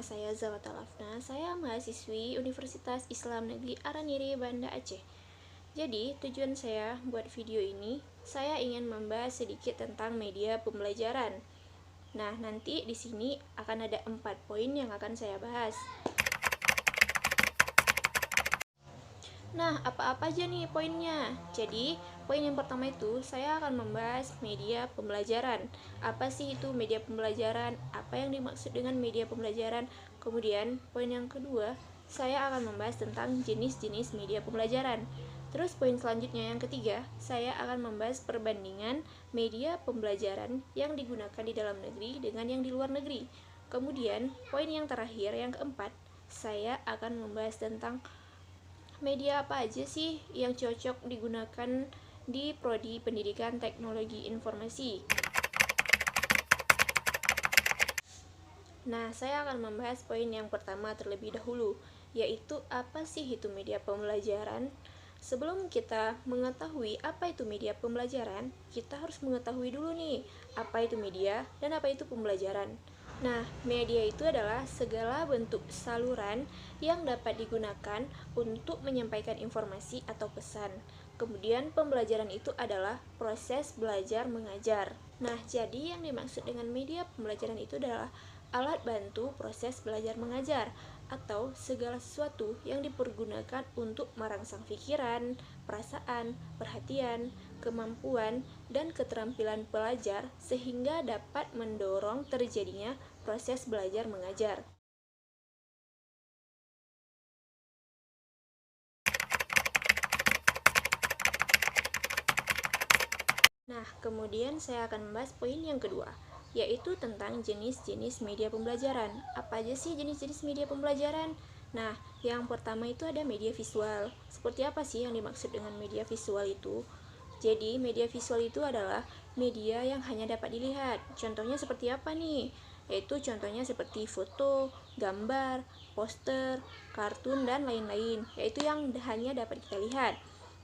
saya Zawata Lafna, saya mahasiswi Universitas Islam Negeri Araniri, Banda Aceh. Jadi, tujuan saya buat video ini, saya ingin membahas sedikit tentang media pembelajaran. Nah, nanti di sini akan ada 4 poin yang akan saya bahas. Nah, apa-apa aja nih poinnya? Jadi, poin yang pertama itu saya akan membahas media pembelajaran. Apa sih itu media pembelajaran? Apa yang dimaksud dengan media pembelajaran? Kemudian, poin yang kedua, saya akan membahas tentang jenis-jenis media pembelajaran. Terus poin selanjutnya yang ketiga, saya akan membahas perbandingan media pembelajaran yang digunakan di dalam negeri dengan yang di luar negeri. Kemudian, poin yang terakhir yang keempat, saya akan membahas tentang media apa aja sih yang cocok digunakan di prodi Pendidikan Teknologi Informasi? Nah, saya akan membahas poin yang pertama terlebih dahulu, yaitu apa sih itu media pembelajaran? Sebelum kita mengetahui apa itu media pembelajaran, kita harus mengetahui dulu nih, apa itu media dan apa itu pembelajaran. Nah, media itu adalah segala bentuk saluran yang dapat digunakan untuk menyampaikan informasi atau pesan. Kemudian pembelajaran itu adalah proses belajar mengajar. Nah, jadi yang dimaksud dengan media pembelajaran itu adalah alat bantu proses belajar mengajar atau segala sesuatu yang dipergunakan untuk merangsang pikiran, perasaan, perhatian, kemampuan, dan keterampilan pelajar sehingga dapat mendorong terjadinya proses belajar mengajar. Nah, kemudian saya akan membahas poin yang kedua, yaitu tentang jenis-jenis media pembelajaran. Apa aja sih jenis-jenis media pembelajaran? Nah, yang pertama itu ada media visual. Seperti apa sih yang dimaksud dengan media visual itu? Jadi, media visual itu adalah media yang hanya dapat dilihat. Contohnya seperti apa nih? Yaitu contohnya seperti foto, gambar, poster, kartun, dan lain-lain. Yaitu yang hanya dapat kita lihat.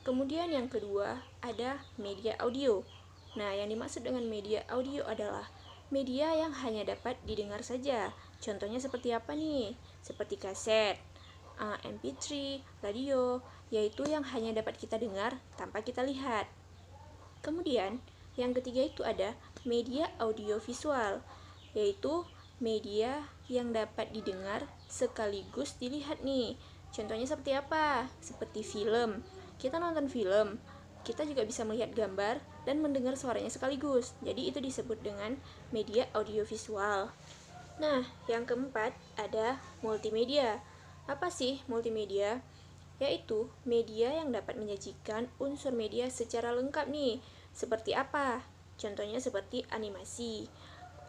Kemudian yang kedua, ada media audio. Nah, yang dimaksud dengan media audio adalah media yang hanya dapat didengar saja. Contohnya seperti apa nih? Seperti kaset, MP3, radio, yaitu yang hanya dapat kita dengar tanpa kita lihat. Kemudian, yang ketiga itu ada media audiovisual, yaitu media yang dapat didengar sekaligus dilihat nih. Contohnya seperti apa? Seperti film. Kita nonton film, kita juga bisa melihat gambar dan mendengar suaranya sekaligus. Jadi itu disebut dengan media audiovisual. Nah, yang keempat ada multimedia. Apa sih multimedia? Yaitu media yang dapat menyajikan unsur media secara lengkap nih. Seperti apa? Contohnya seperti animasi.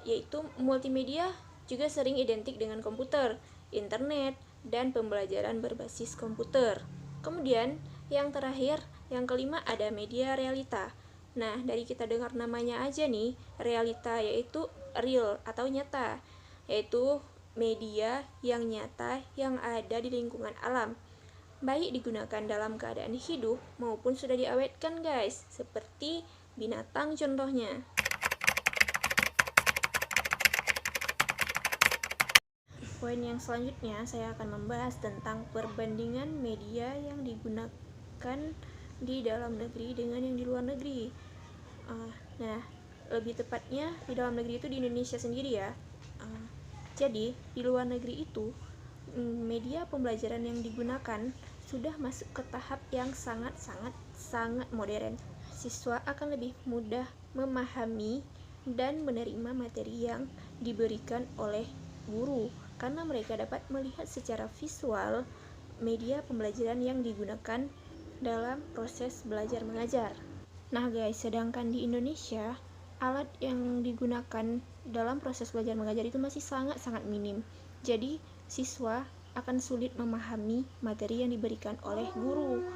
Yaitu multimedia juga sering identik dengan komputer, internet, dan pembelajaran berbasis komputer. Kemudian, yang terakhir, yang kelima ada media realita. Nah, dari kita dengar namanya aja nih, realita yaitu real atau nyata, yaitu media yang nyata yang ada di lingkungan alam, baik digunakan dalam keadaan hidup maupun sudah diawetkan guys, seperti binatang contohnya. Poin yang selanjutnya saya akan membahas tentang perbandingan media yang digunakan di dalam negeri dengan yang di luar negeri. Nah, lebih tepatnya di dalam negeri itu di Indonesia sendiri ya. Jadi di luar negeri itu media pembelajaran yang digunakan sudah masuk ke tahap yang sangat modern. Siswa akan lebih mudah memahami dan menerima materi yang diberikan oleh guru karena mereka dapat melihat secara visual media pembelajaran yang digunakan dalam proses belajar mengajar. Nah guys, sedangkan di Indonesia alat yang digunakan dalam proses belajar mengajar itu masih sangat minim. Jadi siswa akan sulit memahami materi yang diberikan oleh guru.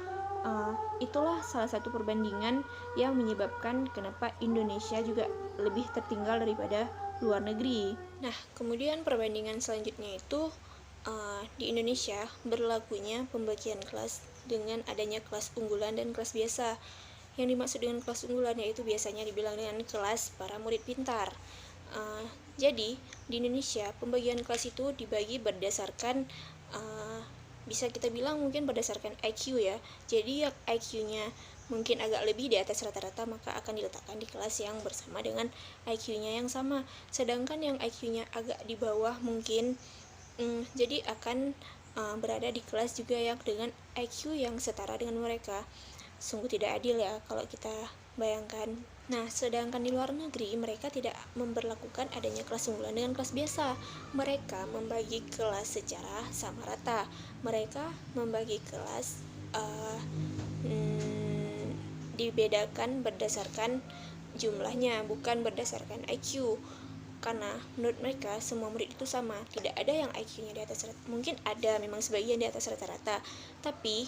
Itulah salah satu perbandingan yang menyebabkan kenapa Indonesia juga lebih tertinggal daripada luar negeri. Nah, kemudian perbandingan selanjutnya itu di Indonesia berlakunya pembagian kelas dengan adanya kelas unggulan dan kelas biasa. Yang dimaksud dengan kelas unggulan yaitu biasanya dibilang dengan kelas para murid pintar. Jadi, di Indonesia, pembagian kelas itu dibagi berdasarkan bisa kita bilang mungkin berdasarkan IQ ya. Jadi, IQ-nya mungkin agak lebih di atas rata-rata, maka akan diletakkan di kelas yang bersama dengan IQ-nya yang sama. Sedangkan yang IQ-nya agak di bawah mungkin jadi akan berada di kelas juga yang dengan IQ yang setara dengan mereka. Sungguh tidak adil ya kalau kita bayangkan. Nah, sedangkan di luar negeri mereka tidak memberlakukan adanya kelas unggulan dengan kelas biasa. Mereka membagi kelas secara sama rata. Mereka membagi kelas dibedakan berdasarkan jumlahnya, bukan berdasarkan IQ. Karena menurut mereka semua murid itu sama, tidak ada yang IQ-nya di atas rata. Mungkin ada memang sebagian di atas rata-rata, tapi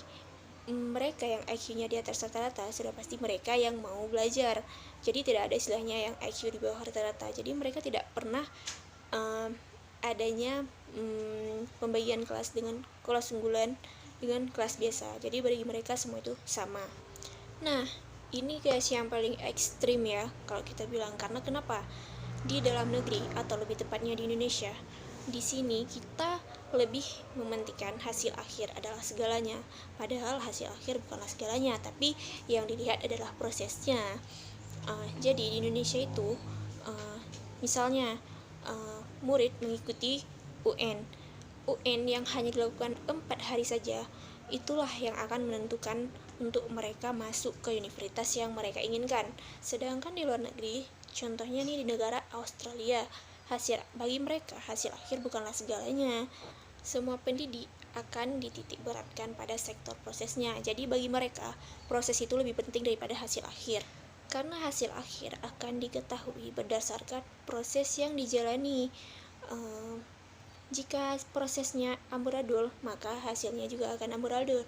mereka yang IQ-nya di atas rata-rata sudah pasti mereka yang mau belajar. Jadi tidak ada istilahnya yang IQ di bawah rata-rata. Jadi mereka tidak pernah adanya pembagian kelas dengan kelas unggulan dengan kelas biasa. Jadi bagi mereka semua itu sama. Nah, ini guys yang paling ekstrim ya kalau kita bilang. Karena kenapa? Di dalam negeri atau lebih tepatnya di Indonesia, di sini kita lebih mementingkan hasil akhir adalah segalanya. Padahal hasil akhir bukanlah segalanya, tapi yang dilihat adalah prosesnya. Jadi di Indonesia itu misalnya murid mengikuti UN yang hanya dilakukan 4 hari saja, itulah yang akan menentukan untuk mereka masuk ke universitas yang mereka inginkan. Sedangkan di luar negeri, contohnya nih di negara Australia, bagi mereka hasil akhir bukanlah segalanya. Semua pendidik akan dititik beratkan pada sektor prosesnya. Jadi bagi mereka proses itu lebih penting daripada hasil akhir. Karena hasil akhir akan diketahui berdasarkan proses yang dijalani. Jika prosesnya amburadul, maka hasilnya juga akan amburadul.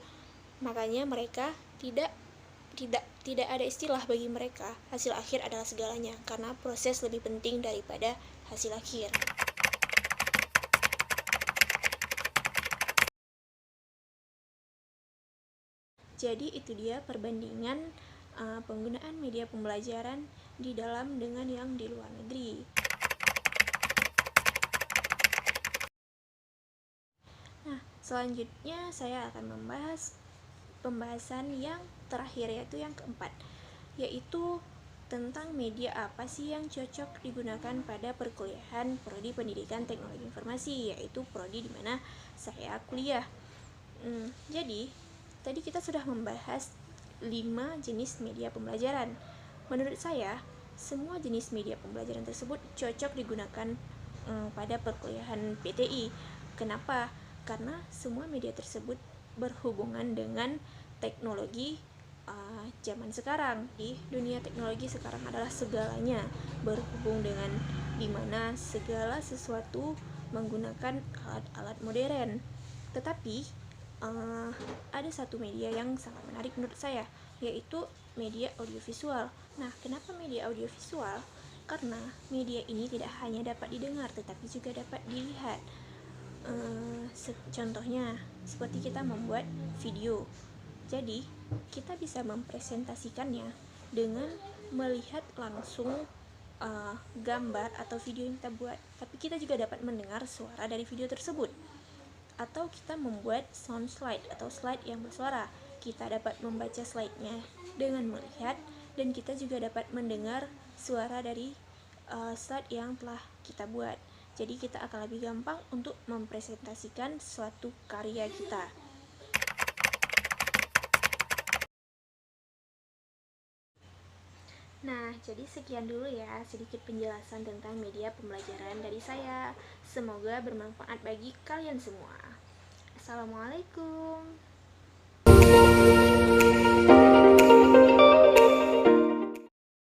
Makanya mereka tidak ada istilah bagi mereka hasil akhir adalah segalanya, karena proses lebih penting daripada hasil akhir. Jadi itu dia perbandingan penggunaan media pembelajaran di dalam dengan yang di luar negeri. Nah, selanjutnya saya akan membahas pembahasan yang terakhir, yaitu yang keempat, yaitu tentang media apa sih yang cocok digunakan pada perkuliahan Prodi Pendidikan Teknologi Informasi, yaitu prodi di mana saya kuliah. Jadi, tadi kita sudah membahas 5 jenis media pembelajaran. Menurut saya, semua jenis media pembelajaran tersebut cocok digunakan pada perkuliahan PTI. Kenapa? Karena semua media tersebut berhubungan dengan teknologi zaman sekarang. Di dunia teknologi sekarang adalah segalanya berhubung dengan dimana segala sesuatu menggunakan alat-alat modern. Tetapi ada satu media yang sangat menarik menurut saya, yaitu media audiovisual. Nah, kenapa media audiovisual? Karena media ini tidak hanya dapat didengar, tetapi juga dapat dilihat. Contohnya, seperti kita membuat video. Jadi, kita bisa mempresentasikannya dengan melihat langsung gambar atau video yang kita buat. Tapi kita juga dapat mendengar suara dari video tersebut. Atau kita membuat sound slide atau slide yang bersuara. Kita dapat membaca slide-nya dengan melihat, dan kita juga dapat mendengar suara dari slide yang telah kita buat. Jadi kita akan lebih gampang untuk mempresentasikan suatu karya kita. Nah, jadi sekian dulu ya sedikit penjelasan tentang media pembelajaran dari saya. Semoga bermanfaat bagi kalian semua. Assalamualaikum.